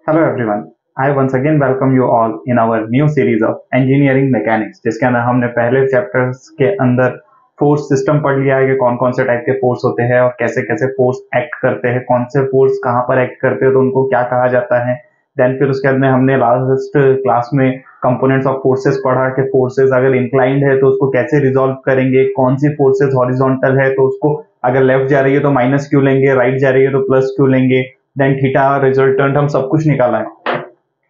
Hello everyone. I once again welcome you all in our new series of engineering mechanics जिसके अंदर हमने पहले chapters के अंदर फोर्स सिस्टम पढ़ लिया है कि कौन कौन से टाइप के फोर्स होते हैं और कैसे कैसे फोर्स एक्ट करते हैं, कौन से फोर्स कहाँ पर एक्ट करते हैं तो उनको क्या कहा जाता है। देन फिर उसके अंदर हमने लास्ट क्लास में कंपोनेंट्स ऑफ फोर्सेस पढ़ा कि फोर्सेस अगर इंक्लाइंड है तो उसको कैसे रिजॉल्व करेंगे, कौन सी फोर्सेस हॉरिजॉन्टल है तो उसको अगर लेफ्ट जा रही है तो माइनस क्यू लेंगे, राइट जा रही है तो प्लस क्यू लेंगे, देन थीटा रिजल्टेंट हम सब कुछ निकाला है।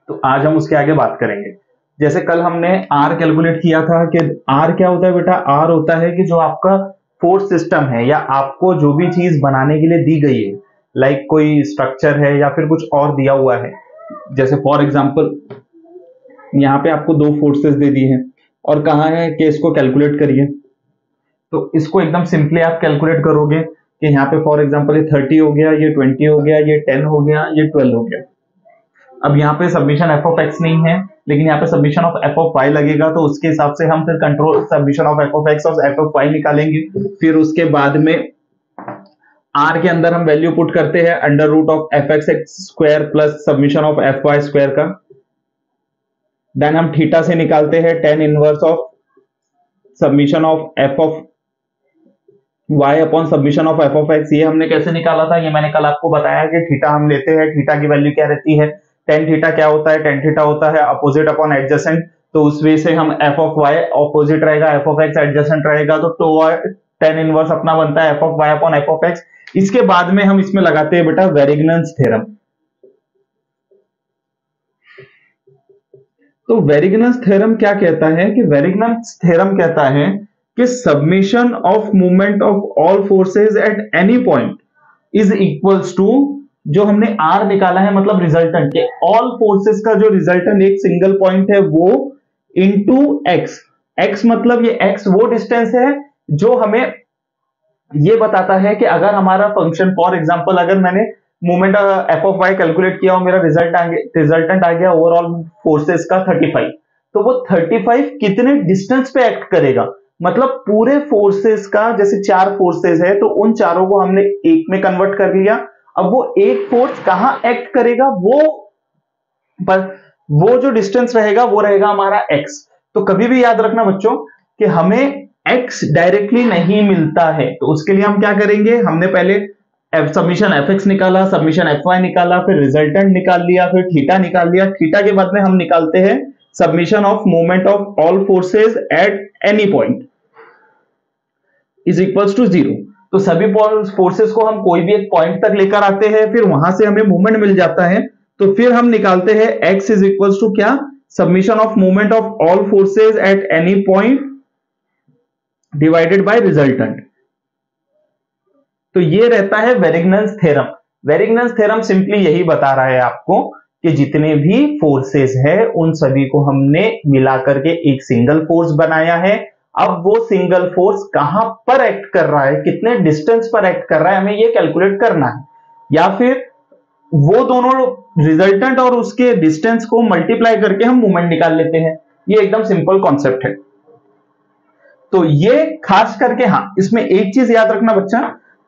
तो आज हम उसके आगे बात करेंगे। जैसे कल हमने आर कैलकुलेट किया था कि आर क्या होता है बेटा, आर होता है कि जो आपका फोर्स सिस्टम है या आपको जो भी चीज बनाने के लिए दी गई है, लाइक कोई स्ट्रक्चर है या फिर कुछ और दिया हुआ है। जैसे फॉर एग्जांपल यहाँ पे आपको दो फोर्सेस दे दी हैं और कहा है कि इसको कैलकुलेट करिए। तो इसको एकदम सिंपली आप कैलकुलेट करोगे कि यहाँ पे फॉर एग्जांपल ये 30 हो गया, ये 20 हो गया, ये 10 हो गया, ये 12 हो गया। अब यहाँ पे सबमिशन एफ ऑफ एक्स नहीं है, लेकिन यहाँ पे summation of F of y लगेगा, तो उसके हिसाब से हम फिर control summation of F of x और एफ ऑफ वाई निकालेंगे। फिर उसके बाद में आर के अंदर हम वैल्यू पुट करते हैं under root of F X X square plus summation of F Y square का। देन हम थीटा से निकालते हैं tan inverse of summation of F of y upon summation of F of X. ये हमने कैसे निकाला था, ये मैंने कल आपको बताया कि थीटा हम लेते हैं, थीटा की वैल्यू क्या रहती है, टेन थीटा क्या होता है, टेन थीटा होता है अपोजिट अपॉन एडजेसेंट। तो उस वे से हम एफ ऑफ वाई अपोजिट रहेगा, एफ ऑफ एक्स एडजेसेंट रहेगा, तो टेन इनवर्स अपना बनता है F of Y upon F of X. इसके बाद में हम इसमें लगाते हैं बेटा वेरिग्नन्स थ्योरम। तो वेरिग्नन्स थ्योरम क्या कहता है कि वेरिग्नन्स थ्योरम कहता है कि summation of moment of all forces at any point is equals to, जो हमने आर निकाला है मतलब रिजल्टेंट के ऑल फोर्सेस का जो रिजल्टेंट एक सिंगल पॉइंट है वो इनटू एक्स। एक्स मतलब ये एक्स वो डिस्टेंस है जो हमें ये बताता है कि अगर हमारा फंक्शन फॉर एग्जांपल अगर मैंने moment F of Y calculate किया और मेरा रिजल्टेंट आ गया ओवरऑल फोर्सेस का 35, तो वो 35 कितने डिस्टेंस पे एक्ट करेगा, मतलब पूरे फोर्सेस का, जैसे चार फोर्सेस है तो उन चारों को हमने एक में कन्वर्ट कर लिया। अब वो एक फोर्स कहां एक्ट करेगा, वो जो डिस्टेंस रहेगा वो रहेगा हमारा एक्स। तो कभी भी याद रखना बच्चों कि हमें एक्स डायरेक्टली नहीं मिलता है, तो उसके लिए हम क्या करेंगे, हमने पहले सबमिशन एफ एक्स निकाला, सबमिशन एफ वाई निकाला, फिर रिजल्टेंट निकाल लिया, फिर थीटा निकाल लिया। थीटा के बाद में हम निकालते हैं summation of moment of all forces at any point is equals to 0। तो सभी फोर्सेस को हम कोई भी एक पॉइंट तक लेकर आते हैं, फिर वहां से हमें मूवमेंट मिल जाता है, तो फिर हम निकालते हैं x इज इक्वल्स टू क्या, submission of moment of all forces at any point divided by resultant. तो ये रहता है वेरिग्नन्स थ्योरम। वेरिग्नन्स थ्योरम सिंपली यही बता रहा है आपको कि जितने भी फोर्सेस है उन सभी को हमने मिलाकर के एक सिंगल फोर्स बनाया है। अब वो सिंगल फोर्स कहां पर एक्ट कर रहा है, कितने डिस्टेंस पर एक्ट कर रहा है, हमें ये कैलकुलेट करना है, या फिर वो दोनों रिजल्टेंट और उसके डिस्टेंस को मल्टीप्लाई करके हम मूवमेंट निकाल लेते हैं। ये एकदम सिंपल कॉन्सेप्ट है। तो ये खास करके हाँ, इसमें एक चीज याद रखना बच्चा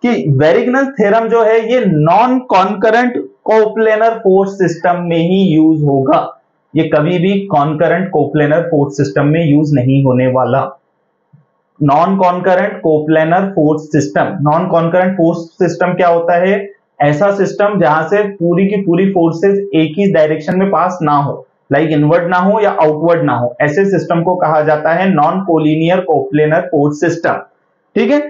कि वेरिग्नन्स थ्योरम जो है ये non concurrent coplanar force system में ही यूज होगा। ये कभी भी कॉन्करेंट कोप्लेनर फोर्स सिस्टम में यूज नहीं होने वाला। Non concurrent coplanar force system, non concurrent force system क्या होता है, ऐसा सिस्टम जहां से पूरी की पूरी फोर्सेस एक ही डायरेक्शन में पास ना हो, लाइक इनवर्ड ना हो या आउटवर्ड ना हो, ऐसे सिस्टम को कहा जाता है non collinear coplanar force system. ठीक है,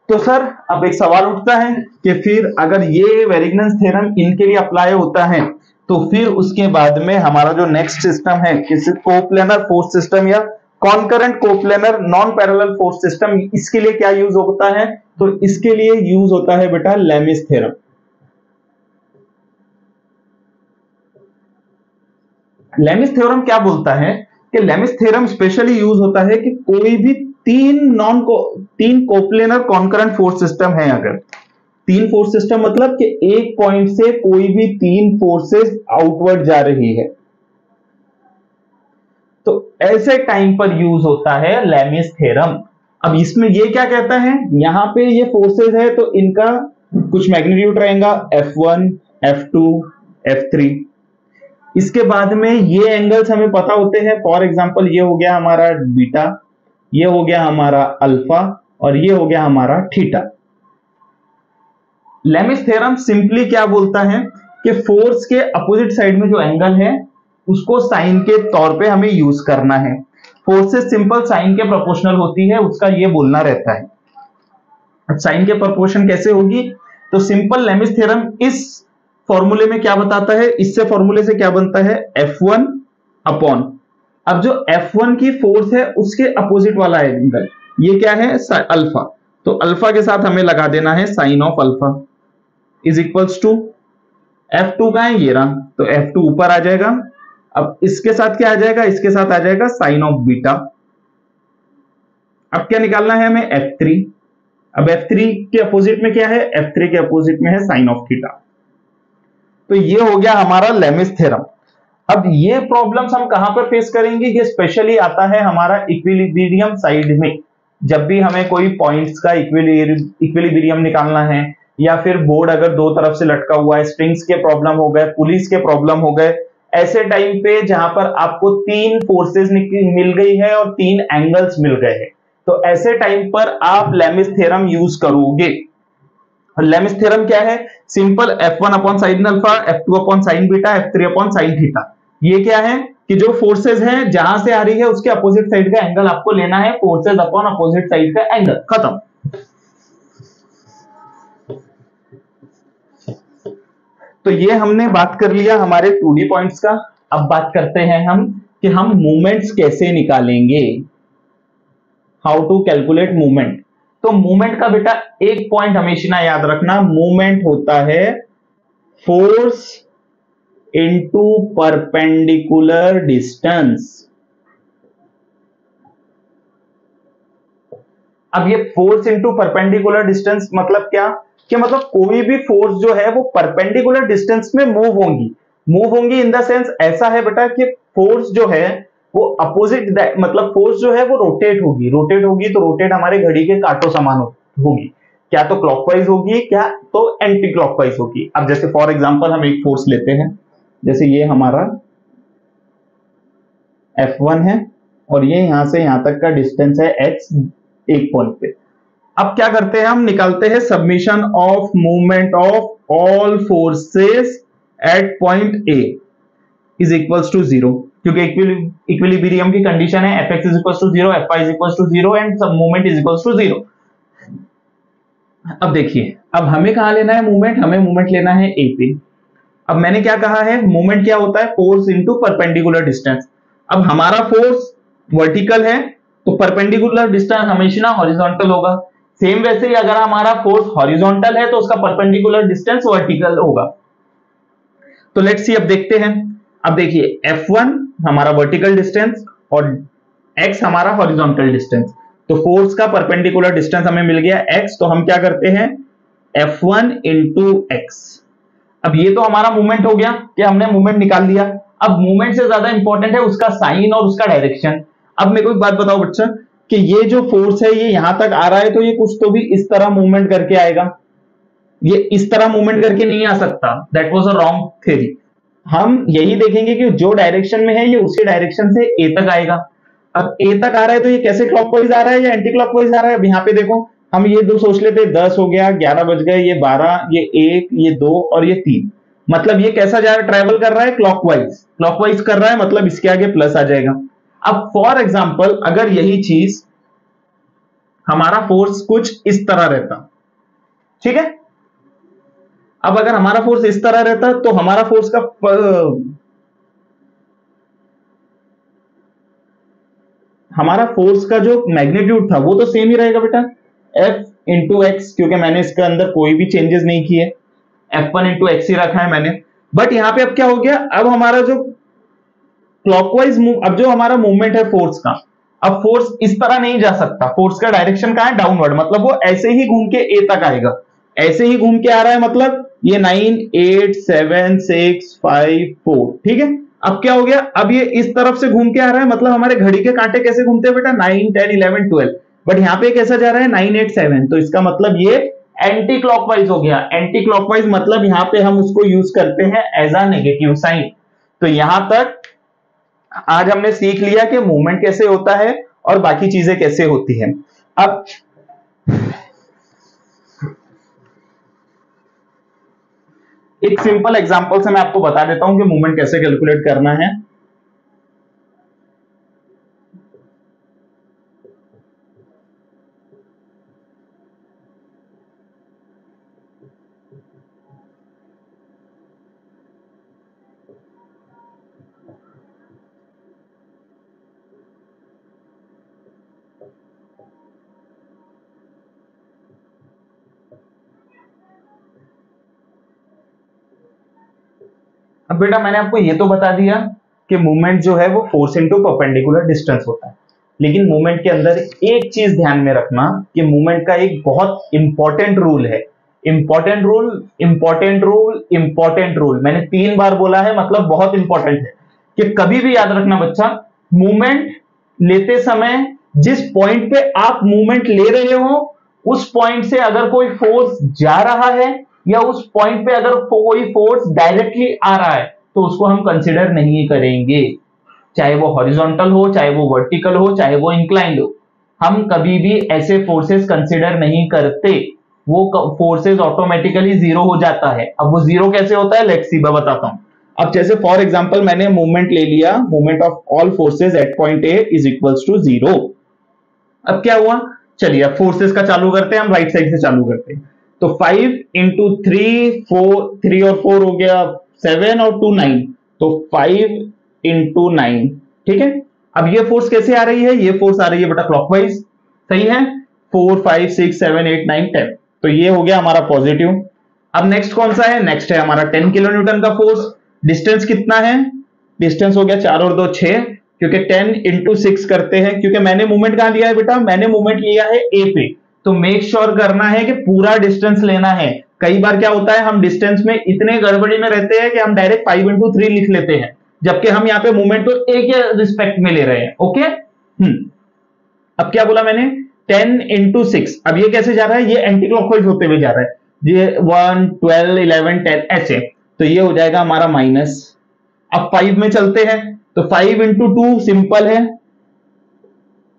तो सर अब एक सवाल उठता है कि फिर अगर ये वेरिग्नन्स थ्योरम इनके लिए अप्लाई होता है तो फिर उसके बाद में हमारा जो नेक्स्ट सिस्टम है किसी कोप्लेनर फोर्स सिस्टम या concurrent coplanar non parallel force system, इसके लिए क्या यूज होता है, तो इसके लिए यूज होता है बेटा लेमिस थ्योरम। लेमिस थ्योरम क्या बोलता है कि लेमिस थ्योरम स्पेशली यूज होता है कि कोई भी तीन कोप्लेनर कॉन्करेंट फोर्स सिस्टम है, अगर तीन फोर्स सिस्टम मतलब कि एक पॉइंट से कोई भी तीन फोर्सेस आउटवर्ड जा रही है, तो ऐसे टाइम पर यूज होता है लेमिस थ्योरम। अब इसमें ये क्या कहता है, यहां पे ये फोर्सेस है तो इनका कुछ मैग्नीट्यूड रहेगा F1, F2, F3। इसके बाद में ये एंगल्स हमें पता होते हैं, फॉर एग्जांपल ये हो गया हमारा बीटा, ये हो गया हमारा अल्फा और ये हो गया हमारा थीटा। लेमिस थ्योरम सिंपली क्या बोलता है कि फोर्स के अपोजिट साइड में जो एंगल है उसको साइन के तौर पे हमें यूज करना है। फोर्सेस सिंपल साइन के प्रोपोर्शनल होती है, उसका ये बोलना रहता है। अब साइन के प्रोपोर्शन कैसे होगी, तो सिंपल लेमिस थ्योरम इस फॉर्मूले में क्या बताता है, इससे फॉर्मूले से क्या बनता है F1 अपॉन, अब जो F1 की फोर्स है उसके अपोजिट वाला एंगल ये क्या है अल्फा, तो अल्फा के साथ हमें लगा देना है sine of alpha is equals to F2 का है ये रहा, तो F2 ऊपर आ जाएगा। अब इसके साथ क्या आ जाएगा, इसके साथ आ जाएगा साइन ऑफ बीटा। अब क्या निकालना है हमें F3, अब F3 के अपोजिट में क्या है, F3 के अपोजिट में है साइन ऑफ थीटा। तो ये हो गया हमारा लेमिस थ्योरम। अब ये प्रॉब्लम्स हम कहां पर फेस करेंगे, ये स्पेशली आता है हमारा इक्विलिब्रियम साइड में, जब भी हमें कोई पॉइंट्स का इक्विलिब्रियम निकालना है, या फिर बोर्ड अगर दो तरफ से लटका हुआ है, स्ट्रिंग्स के प्रॉब्लम हो गए, पुलिस के प्रॉब्लम हो गए, ऐसे टाइम पे जहां पर आपको तीन फोर्सेस मिल गई है और तीन एंगल्स मिल गए हैं, तो ऐसे टाइम पर आप लेमिस थ्योरम यूज करोगे। लेमिस थ्योरम क्या है, simple F1 upon sine alpha, F2 upon sine beta, F3 upon sine theta. ये क्या है कि जो फोर्सेस हैं जहां से आ रही है उसके अपोजिट साइड का एंगल आपको लेना है, फोर्सेस अपॉन अपोजिट साइड का एंगल, खत्म। तो ये हमने बात कर लिया हमारे 2D पॉइंट्स का। अब बात करते हैं हम कि हम मूवमेंट्स कैसे निकालेंगे, हाउ टू कैलकुलेट मूवमेंट। तो मूवमेंट का बेटा एक पॉइंट हमेशा याद रखना, मूवमेंट होता है फोर्स इनटू परपेंडिकुलर डिस्टेंस। अब ये फोर्स इनटू परपेंडिकुलर डिस्टेंस मतलब क्या, कि मतलब कोई भी फोर्स जो है वो परपेंडिकुलर डिस्टेंस में मूव होंगी इन द सेंस ऐसा है बेटा कि फोर्स जो है वो अपोजिट, मतलब फोर्स जो है वो रोटेट होगी तो रोटेट हमारे घड़ी के कांटों समान होगी, क्या तो क्लॉकवाइज होगी क्या तो एंटी क्लॉकवाइज होगी। अब जैसे फॉर एग्जांपल हम एक फोर्स लेते हैं, जैसे ये हमारा F1 है और ये यहां से यहां तक का डिस्टेंस है x एक पॉइंट पे। अब क्या करते हैं, हम निकालते हैं summation of moment of all forces at point A is equals to 0, क्योंकि इक्विलिब्रियम की कंडीशन है Fx is equals to 0, Fy is equals to 0 and सब मूवमेंट इज इक्वल्स टू 0। अब देखिए, अब हमें कहां लेना है मूवमेंट, हमें मूवमेंट लेना है A पे। अब मैंने क्या कहा है, मूवमेंट क्या होता है, फोर्स इनटू परपेंडिकुलर डिस्टेंस। अब हमारा फोर्स वर्टिकल है तो परपेंडिकुलर डिस्टेंस हमेशा हॉरिजॉन्टल होगा, सेम वैसे ही अगर हमारा फोर्स हॉरिजॉन्टल है तो उसका परपेंडिकुलर डिस्टेंस वर्टिकल होगा। तो लेट्स सी, अब देखते हैं। अब देखिए F1 हमारा वर्टिकल डिस्टेंस और x हमारा हॉरिजॉन्टल डिस्टेंस, तो फोर्स का परपेंडिकुलर डिस्टेंस हमें मिल गया x, तो हम क्या करते हैं F1 इंटू x। अब ये तो हमारा मूवमेंट हो गया कि हमने मूवमेंट निकाल लिया। अब मूवमेंट से ज्यादा इंपॉर्टेंट है उसका साइन और उसका डायरेक्शन। अब मेरे को एक बात बताओ बच्चा कि ये जो फोर्स है ये यहां तक आ रहा है तो ये कुछ तो भी इस तरह मूवमेंट करके आएगा, ये इस तरह मूवमेंट करके नहीं आ सकता, that was a wrong theory. हम यही देखेंगे कि जो डायरेक्शन में है ये उसी डायरेक्शन से ए तक आएगा। अब ए तक आ रहा है तो ये कैसे क्लॉकवाइज आ रहा है या एंटी क्लॉकवाइज आ रहा है। अब यहाँ पे देखो, हम ये दो सोच लेते, 10 हो गया, 11 बज गए, ये 12, ये 1, ये 2 और ये 3, मतलब ये कैसा जा रहा है, ट्रेवल कर रहा है क्लॉकवाइज कर रहा है, मतलब इसके आगे प्लस आ जाएगा। अब फॉर एग्जांपल अगर यही चीज हमारा फोर्स कुछ इस तरह रहता, ठीक है, अब अगर हमारा फोर्स इस तरह रहता तो हमारा फोर्स का जो मैग्नीट्यूड था वो तो सेम ही रहेगा बेटा, F इंटू एक्स, क्योंकि मैंने इसके अंदर कोई भी चेंजेस नहीं किए, F1 इंटू एक्स ही रखा है मैंने। बट यहां पे अब क्या हो गया, अब हमारा जो क्लॉकवाइज अब जो हमारा मूवमेंट है फोर्स का, अब फोर्स इस तरह नहीं जा सकता, फोर्स का डायरेक्शन कहां है, डाउनवर्ड, मतलब वो ऐसे ही घूम के ए तक आएगा, ऐसे ही घूम के आ रहा है, मतलब ये 9 8 7 6 5 4, ठीक है। अब क्या हो गया, अब ये इस तरफ से घूम के आ रहा है, मतलब हमारे घड़ी के कांटे कैसे घूमते हैं बेटा, 9 10 11 12, बट यहाँ पे कैसा जा रहा है 9 8 7, तो इसका मतलब ये एंटी क्लॉकवाइज हो गया। एंटी क्लॉकवाइज मतलब यहाँ पे हम उसको यूज करते हैं एज अ नेगेटिव साइन। तो यहां तक आज हमने सीख लिया कि मूवमेंट कैसे होता है और बाकी चीजें कैसे होती हैं। अब एक सिंपल एग्जांपल से मैं आपको बता देता हूं कि मूवमेंट कैसे कैलकुलेट करना है। अब बेटा मैंने आपको ये तो बता दिया कि मूवमेंट जो है वो फोर्स इनटू परपेंडिकुलर डिस्टेंस होता है, लेकिन मूवमेंट के अंदर एक चीज ध्यान में रखना कि मूवमेंट का एक बहुत इंपॉर्टेंट रूल है। Important rule, important rule, important rule, मैंने 3 बार बोला है, मतलब बहुत इंपॉर्टेंट है कि कभी भी याद रखना बच्चा, मूवमेंट लेते समय जिस पॉइंट पे आप मूवमेंट ले रहे हो उस पॉइंट से अगर कोई फोर्स जा रहा है या उस पॉइंट पे अगर कोई फोर्स डायरेक्टली आ रहा है तो उसको हम कंसीडर नहीं करेंगे, चाहे वो हॉरिजॉन्टल हो, चाहे वो वर्टिकल हो, चाहे वो इंक्लाइंड हो। हम कभी भी ऐसे फोर्सेस कंसीडर नहीं करते, वो फोर्सेस ऑटोमेटिकली जीरो हो जाता है। अब वो जीरो कैसे होता है, लेट्स सी, मैं बताता हूं। अब जैसे फॉर एग्जांपल मैंने मूवमेंट ले लिया, moment of all forces at point A is equals to 0। अब क्या हुआ, चलिए अब फोर्सेस का चालू करते हैं, हम राइट साइड से चालू करते हैं। तो 5 इंटू 3 और 4 हो गया 7 और 2 9, तो 5 इंटू 9, ठीक है। अब ये फोर्स कैसे आ रही है, ये फोर्स आ रही है बेटा क्लॉकवाइज, सही है। 4 5 6 7 8 9 10, तो ये हो गया हमारा पॉजिटिव। अब नेक्स्ट कौन सा है, नेक्स्ट है हमारा 10 किलो न्यूटन का फोर्स। डिस्टेंस कितना है, डिस्टेंस हो गया 4 और 2 6, क्योंकि 10 इंटू 6 करते हैं, क्योंकि मैंने मूवमेंट कहां लिया है बेटा, मैंने मूवमेंट लिया है ए पे, तो मेक श्योर करना है कि पूरा डिस्टेंस लेना है। कई बार क्या होता है, हम डिस्टेंस में इतने गड़बड़ी में रहते हैं कि हम डायरेक्ट 5 इंटू 3 लिख लेते हैं, जबकि हम यहाँ पे मूवमेंट को ए के रिस्पेक्ट में ले रहे हैं। ओके, अब क्या बोला मैंने, 10 इंटू 6, अब ये कैसे जा रहा है, ये एंटी क्लॉकवाइज होते हुए जा रहा है, ये 1 12 11 10 ऐसे, तो ये हो जाएगा हमारा माइनस। अब 5 में चलते हैं, तो 5 इंटू 2 सिंपल है,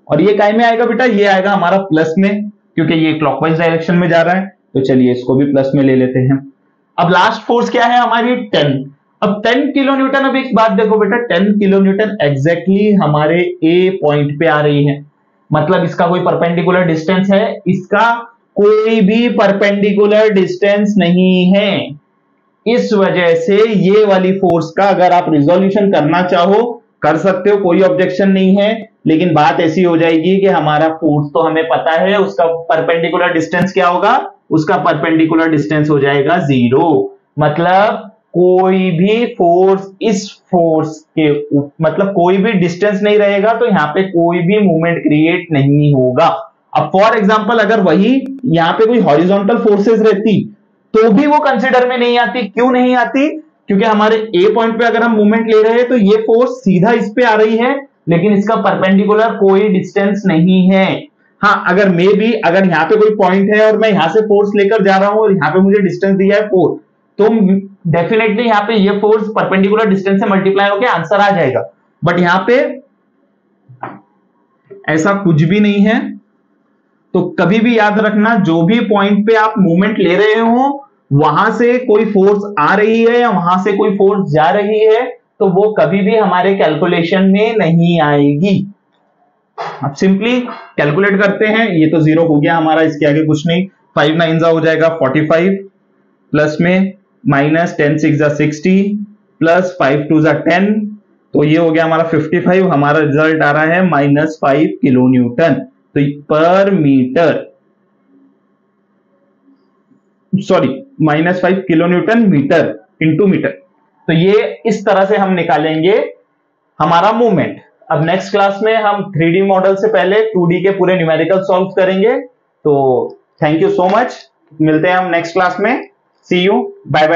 और ये काय में आएगा बेटा, ये आएगा हमारा प्लस में, क्योंकि ये क्लॉकवाइज डायरेक्शन में जा रहा है, तो चलिए इसको भी प्लस में ले लेते हैं। अब लास्ट फोर्स क्या है हमारी, 10। अब 10 किलो न्यूटन, अब एक बात देखो बेटा, 10 किलो न्यूटन एग्जैक्टली हमारे ए पॉइंट पे आ रही है, मतलब इसका कोई परपेंडिकुलर डिस्टेंस है, इसका कोई भी परपेंडिकुलर डिस्टेंस नहीं है। इस वजह से ये वाली फोर्स का अगर आप रिजोल्यूशन करना चाहो कर सकते हो, कोई ऑब्जेक्शन नहीं है, लेकिन बात ऐसी हो जाएगी कि हमारा फोर्स तो हमें पता है, उसका परपेंडिकुलर डिस्टेंस क्या होगा, उसका परपेंडिकुलर डिस्टेंस हो जाएगा 0। मतलब कोई भी फोर्स इस फोर्स के मतलब कोई भी डिस्टेंस नहीं रहेगा, तो यहां पे कोई भी मूवमेंट क्रिएट नहीं होगा। अब फॉर एग्जांपल अगर वही यहां पे कोई हॉरिजॉन्टल फोर्सेस रहती तो भी वो कंसिडर में नहीं आती। क्यों नहीं आती, क्योंकि हमारे ए पॉइंट पे अगर हम मूवमेंट ले रहे हैं तो ये फोर्स सीधा इस पे आ रही है, लेकिन इसका परपेंडिकुलर कोई डिस्टेंस नहीं है। हाँ, अगर मे भी अगर यहाँ पे कोई पॉइंट है और मैं यहां से फोर्स लेकर जा रहा हूं और यहाँ पे मुझे डिस्टेंस दिया है 4, तो डेफिनेटली यहाँ पे ये फोर्स परपेंडिकुलर डिस्टेंस से मल्टीप्लाई होकर आंसर आ जाएगा। बट यहाँ पे ऐसा कुछ भी नहीं है। तो कभी भी याद रखना, जो भी पॉइंट पे आप मूवमेंट ले रहे हो वहां से कोई फोर्स आ रही है या वहां से कोई फोर्स जा रही है, तो वो कभी भी हमारे कैलकुलेशन में नहीं आएगी। अब सिंपली कैलकुलेट करते हैं, ये तो 0 हो गया हमारा, इसके आगे कुछ नहीं। 5 9 हो जाएगा 45, प्लस में माइनस 10 6 60, प्लस 5 2 10, तो ये हो गया हमारा 55। हमारा रिजल्ट आ रहा है -5 किलो न्यूटन तो पर metre, sorry -5 kilo newton metre into metre. तो ये इस तरह से हम निकालेंगे हमारा मूवमेंट। अब नेक्स्ट क्लास में हम 3D मॉडल से पहले 2D के पूरे न्यूमेरिकल सॉल्व करेंगे। तो थैंक यू सो मच, मिलते हैं हम नेक्स्ट क्लास में। सी यू, बाय बाय।